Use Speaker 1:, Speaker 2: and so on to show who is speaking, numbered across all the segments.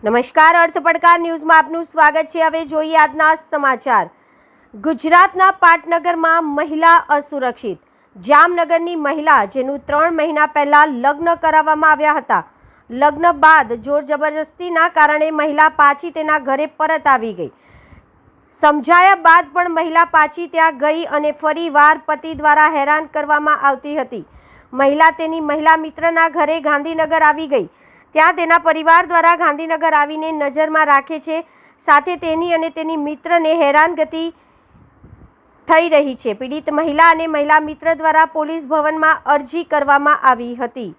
Speaker 1: નમસ્કાર, અર્થ પડકાર ન્યૂઝમાં આપનું સ્વાગત છે। હવે જોઈએ આજના સમાચાર। ગુજરાતના પાટનગરમાં મહિલા અસુરક્ષિત। જામનગરની મહિલા જેનું 3 મહિના પહેલા લગ્ન કરાવવામાં આવ્યા હતા। લગ્ન બાદ જોર જબરજસ્તીના કારણે મહિલા પાછી તેના ઘરે પરત આવી ગઈ। સમજાયા બાદ પણ મહિલા પાછી ત્યાં ગઈ અને ફરીવાર પતિ દ્વારા હેરાન કરવામાં આવતી હતી। મહિલા તેની મહિલા મિત્રના ઘરે ગાંધીનગર આવી ગઈ। ત્યાં તેના પરિવાર દ્વારા ગાંધીનગર આવીને નજરમાં રાખે છે। સાથે તેની અને તેની મિત્રને હેરાનગતિ થઈ રહી છે। પીડિત મહિલા અને મહિલા મિત્ર દ્વારા પોલીસ ભવનમાં અરજી કરવામાં આવી હતી।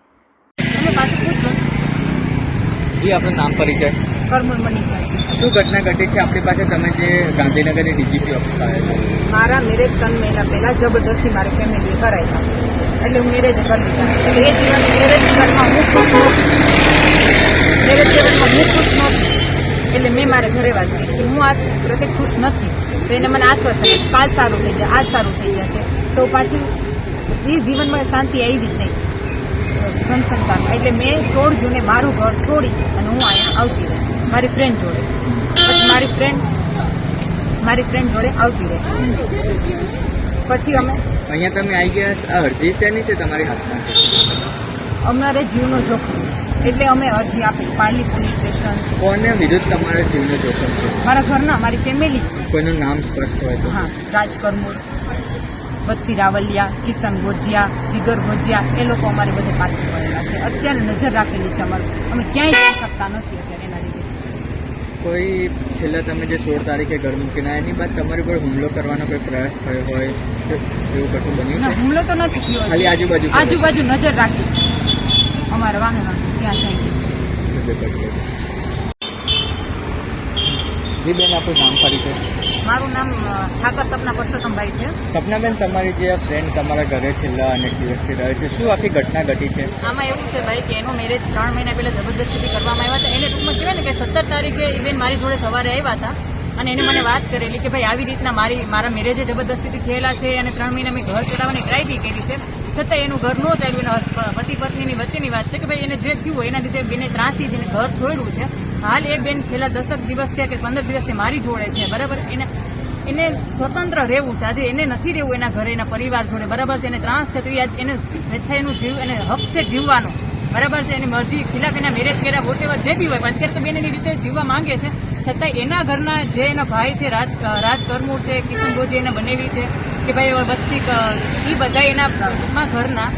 Speaker 2: જી, આપનું નામ પરિચય?
Speaker 3: કરમુલ મનીષા।
Speaker 2: શું ઘટના ઘટી છે આપણી પાસે? તમે જે ગાંધીનગરની ડીજીપી ઓફિસ આવ્યા છો।
Speaker 3: મારા મેરેજ 3 મહિના પહેલા જબરદસ્તી મારી ફેમિલી કરાવ્યા, એટલે હું મેરેજ કરી દીધા। એટલે એ દિવસ મેરેજ જીવનમાં હું ખુશ નહોતી। એટલે મેં મારા ઘરે વાત કરી કે હું આ પ્રત્યે ખુશ નથી। તો એને મને આશ્વાસન કાલ સારું થઈ જાય, આજ સારું થઈ જશે। તો પાછી એ જીવનમાં શાંતિ આવી જ નહીં સંસારમાં। એટલે મેં 16 જૂને મારું ઘર છોડી અને હું અહીંયા આવતી રહી મારી ફ્રેન્ડ જોડે। પછી મારી ફ્રેન્ડ જોડે આવતી રહી। પછી અમે
Speaker 2: અહીંયા તમે આવી ગયા। આ અરજી શેની છે તમારી હાથમાં?
Speaker 3: અમારે જીવનો જોખમ છે, એટલે અમે અરજી આપી પારલી પોલીસ સ્ટેશન।
Speaker 2: કોને વિરુદ્ધ તમારે જીવનો જોખમ છે?
Speaker 3: મારા ઘરના, મારી ફેમિલી।
Speaker 2: કોઈનું નામ સ્પષ્ટ હોય તો?
Speaker 3: હા, રાજ કરમુલ, બત્સી રાવલિયા, કિશન ગોજિયા, જીગર ગોજિયા, એ લોકો અમારે બધે પાછળ પડેલા છે। અત્યારે નજર રાખેલી છે અમારું, અમે ક્યાંય જઈ શકતા નથી અત્યારે એના લીધે।
Speaker 2: કોઈ છેલ્લા તમે જે 16 તારીખે ઘર મૂકીને એની બાદ તમારી પર હુમલો કરવાનો કોઈ પ્રયાસ થયો હોય એવું કશું બન્યું
Speaker 3: ના,
Speaker 2: છે?
Speaker 3: હુમલો તો નથી થયો,
Speaker 2: ખાલી
Speaker 3: આજુબાજુ નજર રાખી છે અમારા વાહન ત્યાં જાય।
Speaker 2: જી બેન, આપણું નામ પરિચય?
Speaker 3: મારું નામ ઠાકર સપના પરસોત્તમભાઈ છે।
Speaker 2: સપનાબેન, તમારી જે ફ્રેન્ડ તમારા ઘરે છેલ્લા અનેક દિવસથી રહે છે, શું આખી ઘટના ઘટી છે?
Speaker 3: આમાં એવું છે ભાઈ કે એનો મેરેજ 3 મહિના પહેલા જબરદસ્તીથી કરવામાં આવ્યા હતા। એને ટૂંકમાં કહેવાય ને કે 17 તારીખે ઇવેન મારી જોડે સવારે આવ્યા હતા અને એને મને વાત કરેલી કે ભાઈ આવી રીતના મારા મેરેજે જબરદસ્તીથી થયેલા છે અને 3 મહિના મેં ઘર ચલાવવાની ટ્રાય બી કરી છે, છતાં એનું ઘર ન ચાલ્યું। એના પતિ પત્નીની વચ્ચેની વાત છે કે ભાઈ એને જે થયું એના લીધે બેને ત્રાસી જઈને ઘર છોડ્યું છે। હાલ એ બેન છેલ્લા 10 દિવસ થયા કે 15 દિવસથી મારી જોડે છે, બરાબર। એને સ્વતંત્ર રહેવું છે, આજે એને નથી રહેવું એના ઘરે એના પરિવાર જોડે, બરાબર છે। એને ત્રાસ છે તો એને સ્વેચ્છાએ એનું જીવ, એને હક છે જીવવાનો, બરાબર છે। એની મરજી ખિલાફ એના મેરેજ કર્યા વોટેવર જે બી હોય, અત્યારે તો બેન એની રીતે જીવવા માંગે છે, છતાં એના ઘરના જે એના ભાઈ છે રાજ કરમુર છે, કિશન ગોજી એને બનેવી છે કે ભાઈ બચ્ચી, એ બધા એના ઘરના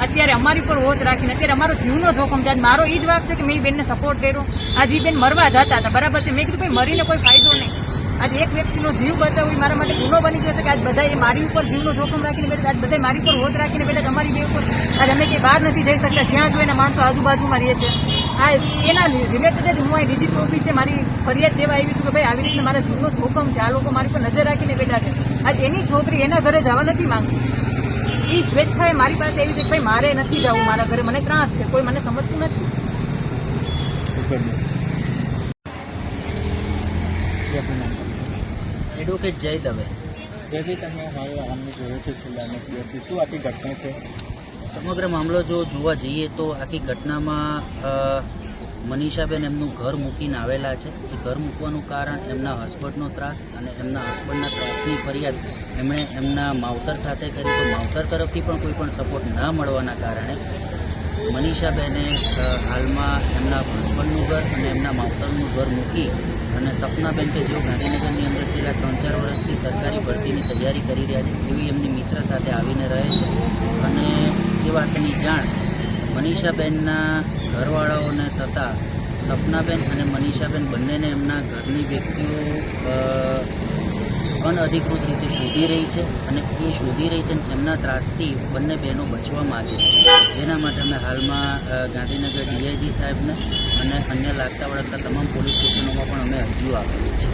Speaker 3: અત્યારે અમારી ઉપર વોચ રાખીને અત્યારે અમારો જીવનો જોખમ છે। આજ મારો એ જ વાક છે કે મેં એ બેનને સપોર્ટ કર્યો। આજે એ બેન મરવા જતા હતા, બરાબર છે। મેં કીધું ભાઈ મરીને કોઈ ફાયદો નહીં, આજે એક વ્યક્તિનો જીવ બચાવવો એ મારા માટે ગુનો બની ગયો છે કે આજ બધા મારી ઉપર જીવનો જોખમ રાખીને બેઠા, આજ બધા મારી ઉપર વોચ રાખીને બેઠા, અમારી બે ઉપર આજે અમે કંઈ બહાર નથી જઈ શકતા, જ્યાં જો એના માણસો આજુબાજુમાં રહે છે। આ એના રિલેટેડ જ હું અહીં ડીજીપી ઓફિસે મારી ફરિયાદ દેવા આવી છું કે ભાઈ આવી રીતે મારા જીવનો જોખમ છે, આ લોકો મારી પર નજર રાખીને બેઠા છે। આજ એની છોકરી એના ઘરે જવા નથી માંગતી, એ સ્વેચ્છાએ મારી પાસે એવી છે કે ભાઈ મારે નથી જવું મારા ઘરે, મને ત્રાસ છે, કોઈ મને સમજતું નથી।
Speaker 4: એડવોકેટ જય દવે।
Speaker 2: જેથી તમે હાલ આમને જોયો છે છેલ્લા અનેક દિવસથી, શું આખી ઘટના છે?
Speaker 4: સમગ્ર મામલો જો જોવા જઈએ તો આખી ઘટનામાં મનીષાબેન એમનું ઘર મૂકીને આવેલા છે। એ ઘર મૂકવાનું કારણ એમના હસબન્ડનો ત્રાસ અને એમના હસબન્ડના ત્રાસની ફરિયાદ એમણે એમના માવતર સાથે કરી, તો માવતર તરફથી પણ કોઈ પણ સપોર્ટ ના મળવાના કારણે મનીષાબેને હાલમાં એમના હસબન્ડનું ઘર અને એમના માવતરનું ઘર મૂકી અને સપનાબેન કે જેઓ ગાંધીનગરની અંદર છેલ્લા 3-4 વર્ષથી સરકારી ભરતીની તૈયારી કરી રહ્યા છે એવી એમની મિત્ર સાથે આવીને રહે છે। અને એ વાતની જાણ મનીષાબેનના ઘરવાળાઓને થતાં સપનાબેન અને મનીષાબેન બંનેને એમના ઘરની વ્યક્તિઓ અનઅધિકૃત રીતે શોધી રહી છે અને એ શોધી રહી છે અને એમના ત્રાસથી બંને બહેનો બચવા માગે છે, જેના માટે અમે હાલમાં ગાંધીનગર ડીઆઈજી સાહેબને અને અન્ય લાગતા વળગતા તમામ પોલીસ સ્ટેશનોમાં પણ અમે અરજીઓ આપેલી છે।